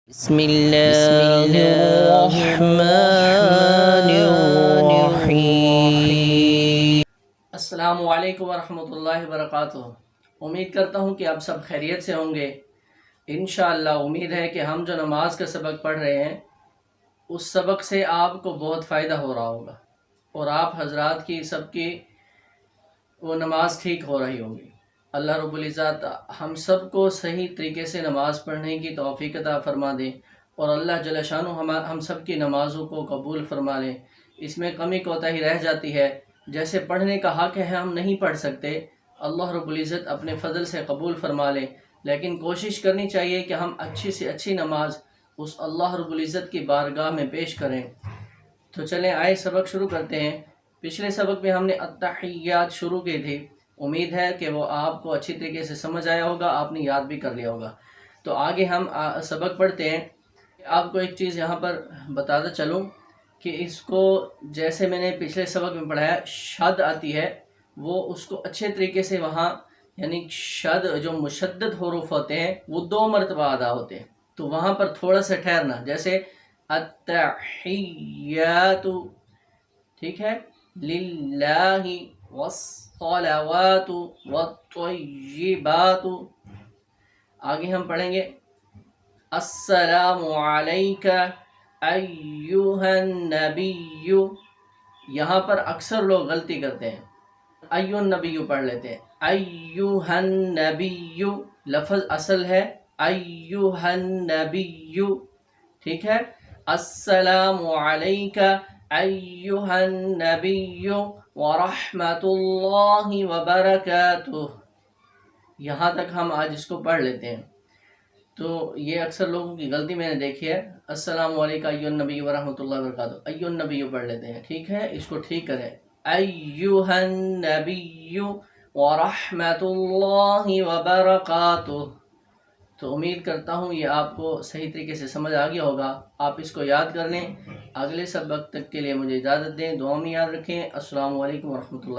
بسم اللہ الرحمن الرحیم۔ السلام علیکم ورحمۃ اللہ وبرکاتہ۔ امید کرتا ہوں کہ آپ سب خیریت سے ہوں گے۔ انشاءاللہ امید ہے کہ ہم جو نماز کا سبق پڑھ رہے ہیں اس سبق سے آپ کو بہت فائدہ ہو رہا ہوگا اور آپ حضرات کی سب کی وہ نماز ٹھیک ہو رہی ہوگی۔ اللہ رب العزت ہم سب کو صحیح طریقے سے نماز پڑھنے کی توفیق عطا فرما دے اور اللہ جل شانہ ہم سب کی نمازوں کو قبول فرما لے۔ اس میں کمی کوتاہی رہ جاتی ہے، جیسے پڑھنے کا حق ہے ہم نہیں پڑھ سکتے، اللہ رب العزت اپنے فضل سے قبول فرما لے، لیکن کوشش کرنی چاہیے کہ ہم اچھی سے اچھی نماز اس اللہ رب العزت کی بارگاہ میں پیش کریں۔ تو چلیں آئے سبق شروع کرتے ہیں۔ پچھلے سبق میں ہم نے التحیات شروع کی تھی، امید ہے کہ وہ آپ کو اچھی طریقے سے سمجھ آیا ہوگا، آپ نے یاد بھی کر لیا ہوگا۔ تو آگے ہم سبق پڑھتے ہیں۔ آپ کو ایک چیز یہاں پر بتاتا چلوں کہ اس کو جیسے میں نے پچھلے سبق میں پڑھایا، شد آتی ہے وہ اس کو اچھے طریقے سے وہاں یعنی شد جو مشدد حروف ہوتے ہیں وہ 2 مرتبہ ادا ہوتے ہیں، تو وہاں پر تھوڑا سا ٹھہرنا، جیسے التحیات، ٹھیک ہے، للہ والصلوات والطیبات۔ آگے ہم پڑھیں گے السلام علیک ایھا النبی۔ یہاں پر اکثر لوگ غلطی کرتے ہیں، ایھا النبی پڑھ لیتے ہیں، ایھا النبی لفظ اصل ہے ایھا النبی، ٹھیک ہے۔ السلام علیک ایھا النبی ورحمۃ اللہ وبرکاتہ۔ یہاں تک ہم آج اس کو پڑھ لیتے ہیں۔ تو یہ اکثر لوگوں کی غلطی میں نے دیکھی ہے، السلام علیکم ایھا النبی ورحمۃ اللہ وبرکاتہ، ایھا النبی پڑھ لیتے ہیں، ٹھیک ہے، اس کو ٹھیک کریں، ایھا النبی ورحمۃ اللہ وبرکاتہ۔ تو امید کرتا ہوں یہ آپ کو صحیح طریقے سے سمجھ آ گیا ہوگا، آپ اس کو یاد کر لیں۔ اگلے سبق تک کے لیے مجھے اجازت دیں، دعا میں یاد رکھیں۔ السلام علیکم ورحمۃ اللہ۔